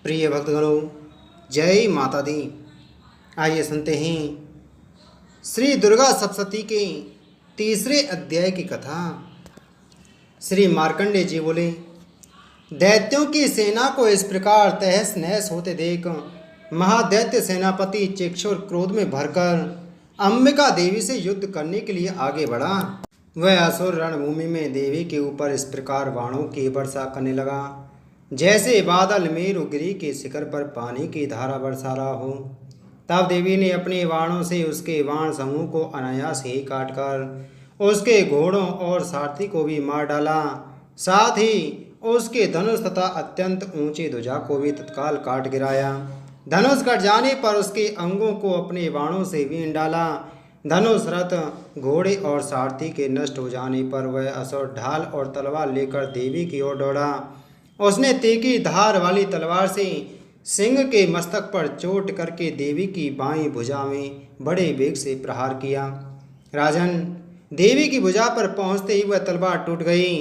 प्रिय भक्तगणों, जय माता दी। आइए सुनते हैं श्री दुर्गा सप्तशती के तीसरे अध्याय की कथा। श्री मार्कंडेय जी बोले, दैत्यों की सेना को इस प्रकार तहस नहस होते देख महादैत्य सेनापति चेक्षुर क्रोध में भरकर अंबिका देवी से युद्ध करने के लिए आगे बढ़ा। वह असुर रणभूमि में देवी के ऊपर इस प्रकार बाणों की वर्षा करने लगा जैसे बादल मेरुगिरी के शिखर पर पानी की धारा बरसा रहा हो। तब देवी ने अपने बाणों से उसके बाण समूह को अनायास ही काटकर उसके घोड़ों और सारथी को भी मार डाला। साथ ही उसके धनुष तथा अत्यंत ऊंची ध्वजा को भी तत्काल काट गिराया। धनुष कट जाने पर उसके अंगों को अपने बाणों से बीन डाला। धनुष, रथ, घोड़े और सारथी के नष्ट हो जाने पर वह असुर ढाल और तलवार लेकर देवी की ओर दौड़ा। उसने तीखी धार वाली तलवार से सिंह के मस्तक पर चोट करके देवी की बाईं भुजा में बड़े वेग से प्रहार किया। राजन, देवी की भुजा पर पहुंचते ही वह तलवार टूट गई।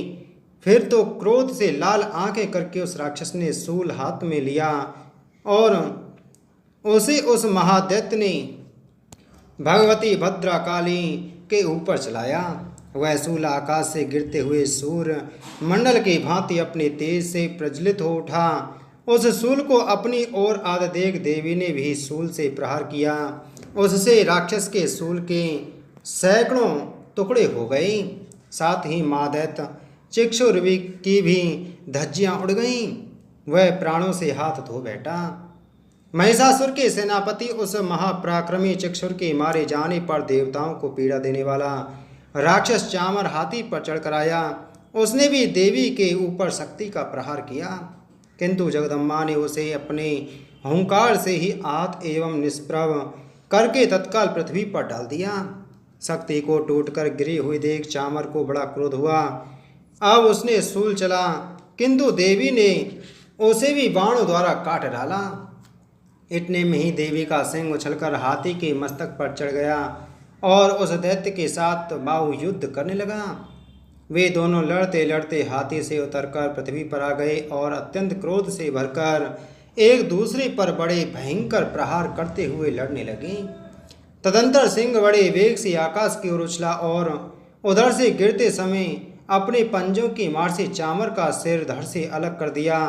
फिर तो क्रोध से लाल आंखें करके उस राक्षस ने शूल हाथ में लिया और उसे उस महादैत्य ने भगवती भद्रकाली के ऊपर चलाया। वह शूल आकाश से गिरते हुए सूर्य मंडल की भांति अपने तेज से प्रज्वलित हो उठा। उस शूल को अपनी ओर आते देख देवी ने भी शूल से प्रहार किया। उससे राक्षस के शूल के सैकड़ों टुकड़े हो गए। साथ ही महादैत्य चक्षुर की भी धज्जियां उड़ गईं। वह प्राणों से हाथ धो बैठा। महिषासुर के सेनापति उस महापराक्रमी चक्षुर के मारे जाने पर देवताओं को पीड़ा देने वाला राक्षस चामर हाथी पर चढ़कर आया। उसने भी देवी के ऊपर शक्ति का प्रहार किया, किंतु जगदम्बा ने उसे अपने हुंकार से ही आहत एवं निष्प्रभ करके तत्काल पृथ्वी पर डाल दिया। शक्ति को टूटकर गिरी हुई देख चामर को बड़ा क्रोध हुआ। अब उसने शूल चला, किंतु देवी ने उसे भी बाणों द्वारा काट डाला। इतने में ही देवी का सिंह उछलकर हाथी के मस्तक पर चढ़ गया और उस दैत्य के साथ बाहु युद्ध करने लगा। वे दोनों लड़ते लड़ते हाथी से उतरकर पृथ्वी पर आ गए और अत्यंत क्रोध से भरकर एक दूसरे पर बड़े भयंकर प्रहार करते हुए लड़ने लगे। तदंतर सिंह बड़े वेग से आकाश की ओर उछला और उधर से गिरते समय अपने पंजों की मार से चामर का सिर धड़ से अलग कर दिया।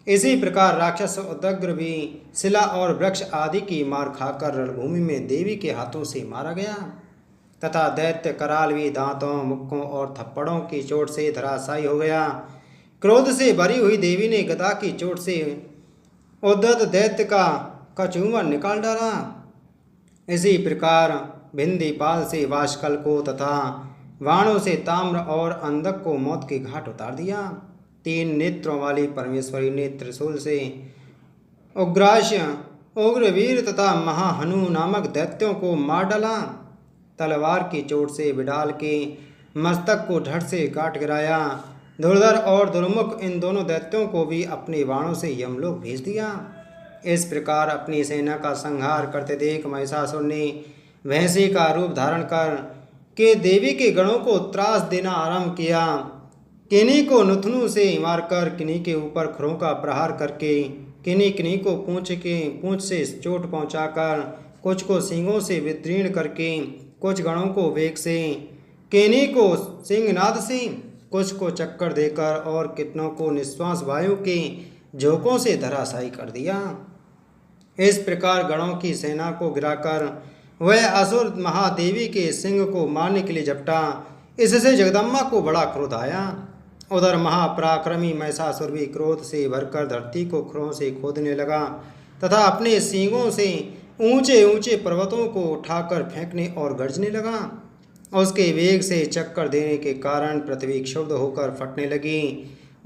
इसी प्रकार राक्षस उदग्र भी शिला और वृक्ष आदि की मार खाकर रणभूमि में देवी के हाथों से मारा गया तथा दैत्य कराल भी दांतों, मुक्कों और थप्पड़ों की चोट से धराशायी हो गया। क्रोध से भरी हुई देवी ने गदा की चोट से उद्धत दैत्य का कचूमर निकाल डाला। इसी प्रकार भिंदीपाल से वाशकल को तथा वाणों से ताम्र और अंधक को मौत के घाट उतार दिया। 3 नेत्रों वाली परमेश्वरी ने त्रिशूल से उग्रास्य, उग्रवीर तथा महाहनु नामक दैत्यों को मार डाला। तलवार की चोट से बिडाल के मस्तक को धड़ से काट गिराया। धुरधर और दुर्मुख इन दोनों दैत्यों को भी अपने बाणों से यमलोक भेज दिया। इस प्रकार अपनी सेना का संहार करते देख महिषासुर ने भैंसी का रूप धारण कर के देवी के गणों को त्रास देना आरंभ किया। किन्हीं को नुथनू से मारकर, किन्हीं के ऊपर खुरों का प्रहार करके, किन्हीं को पूंछ से चोट पहुंचाकर, कुछ को सींगों से विदीर्ण करके, कुछ गणों को वेग से, किन्हीं को सिंहनाद से, कुछ को चक्कर देकर और कितनों को निश्वास वायु के झोंकों से धराशायी कर दिया। इस प्रकार गणों की सेना को गिराकर वह असुर महादेवी के सिंह को मारने के लिए झपटा। इससे जगदम्बा को बड़ा क्रोध आया। उधर महापराक्रमी महिषासुर भी क्रोध से भरकर धरती को खुरों से खोदने लगा तथा अपने सींगों से ऊंचे ऊंचे पर्वतों को उठाकर फेंकने और गरजने लगा। उसके वेग से चक्कर देने के कारण पृथ्वी क्षुब्ध होकर फटने लगी।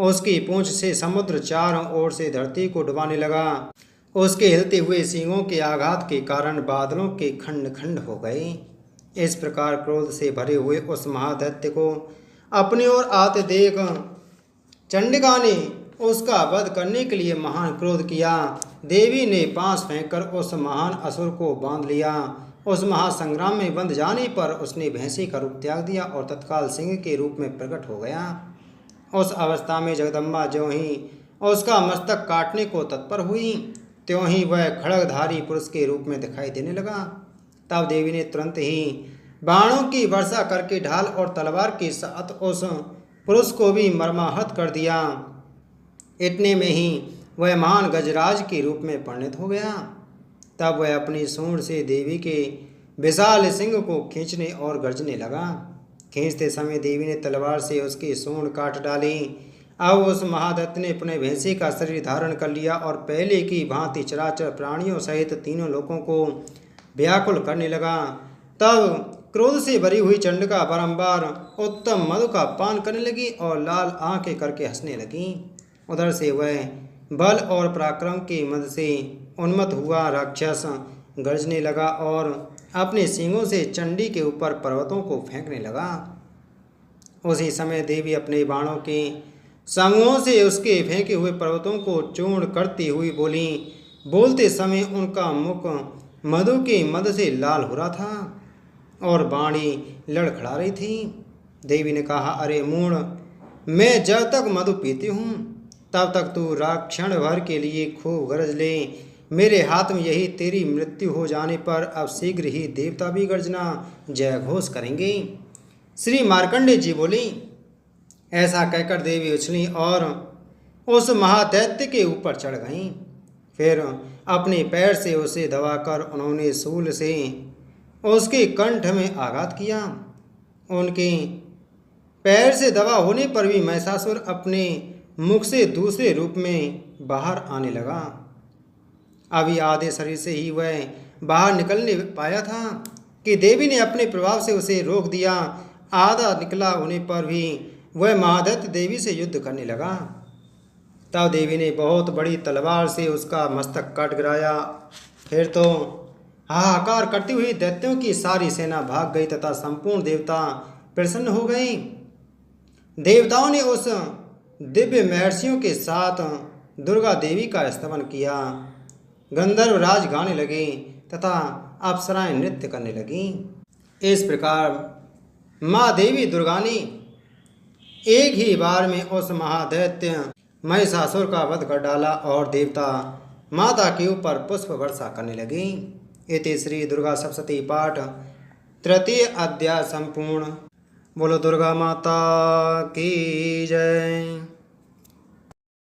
उसकी पूंछ से समुद्र चारों ओर से धरती को डुबाने लगा। उसके हिलते हुए सींगों के आघात के कारण बादलों के खंड खंड हो गए। इस प्रकार क्रोध से भरे हुए उस महादैत्य को अपनी ओर आते देख चंडिका ने उसका वध करने के लिए महान क्रोध किया। देवी ने पास फेंककर उस महान असुर को बांध लिया। उस महासंग्राम में बंध जाने पर उसने भैंसी का रूप त्याग दिया और तत्काल सिंह के रूप में प्रकट हो गया। उस अवस्था में जगदम्बा ज्यों ही उसका मस्तक काटने को तत्पर हुई, त्यों ही वह खड्गधारी पुरुष के रूप में दिखाई देने लगा। तब देवी ने तुरंत ही बाणों की वर्षा करके ढाल और तलवार के साथ उस पुरुष को भी मर्माहत कर दिया। इतने में ही वह महान गजराज के रूप में परिणत हो गया। तब वह अपनी सूंड से देवी के विशाल सिंह को खींचने और गर्जने लगा। खींचते समय देवी ने तलवार से उसकी सूंड काट डाली। अब उस महादत्त ने अपने भैंसे का शरीर धारण कर लिया और पहले की भांति चराचर प्राणियों सहित तीनों लोगों को व्याकुल करने लगा। तब क्रोध से भरी हुई चंडिका बारंबार उत्तम मधु का पान करने लगी और लाल आंखें करके हंसने लगी। उधर से वह बल और पराक्रम के मद से उन्मत्त हुआ राक्षस गरजने लगा और अपने सींगों से चंडी के ऊपर पर्वतों को फेंकने लगा। उसी समय देवी अपने बाणों के संगों से उसके फेंके हुए पर्वतों को चूर्ण करती हुई बोली। बोलते समय उनका मुख मधु के मद से लाल हो रहा था और बाणी लड़खड़ा रही थी। देवी ने कहा, अरे मूढ़, मैं जब तक मधु पीती हूँ तब तक तू क्षण भर के लिए खूब गरज ले। मेरे हाथ में यही तेरी मृत्यु हो जाने पर अब शीघ्र ही देवता भी गर्जना जय घोष करेंगे। श्री मार्कंडेय जी बोली। ऐसा कहकर देवी उछली और उस महादैत्य के ऊपर चढ़ गईं। फिर अपने पैर से उसे दबाकर उन्होंने शूल से उसके कंठ में आघात किया। उनके पैर से दबा होने पर भी महिषासुर अपने मुख से दूसरे रूप में बाहर आने लगा। अभी आधे शरीर से ही वह बाहर निकलने पाया था कि देवी ने अपने प्रभाव से उसे रोक दिया। आधा निकला होने पर भी वह महादैत्य देवी से युद्ध करने लगा। तब देवी ने बहुत बड़ी तलवार से उसका मस्तक काट गिराया। फिर तो हाहाकार करती हुई दैत्यों की सारी सेना भाग गई तथा संपूर्ण देवता प्रसन्न हो गए। देवताओं ने उस दिव्य महर्षियों के साथ दुर्गा देवी का स्तवन किया। गंधर्व राज गाने लगे तथा अप्सराएं नृत्य करने लगीं। इस प्रकार माँ देवी दुर्गा ने एक ही बार में उस महादैत्य महिषासुर का वध कर डाला और देवता माता के ऊपर पुष्प वर्षा करने लगी। इति श्री दुर्गा सप्तशती पाठ तृतीय अध्याय संपूर्ण। बोलो दुर्गा माता की जय।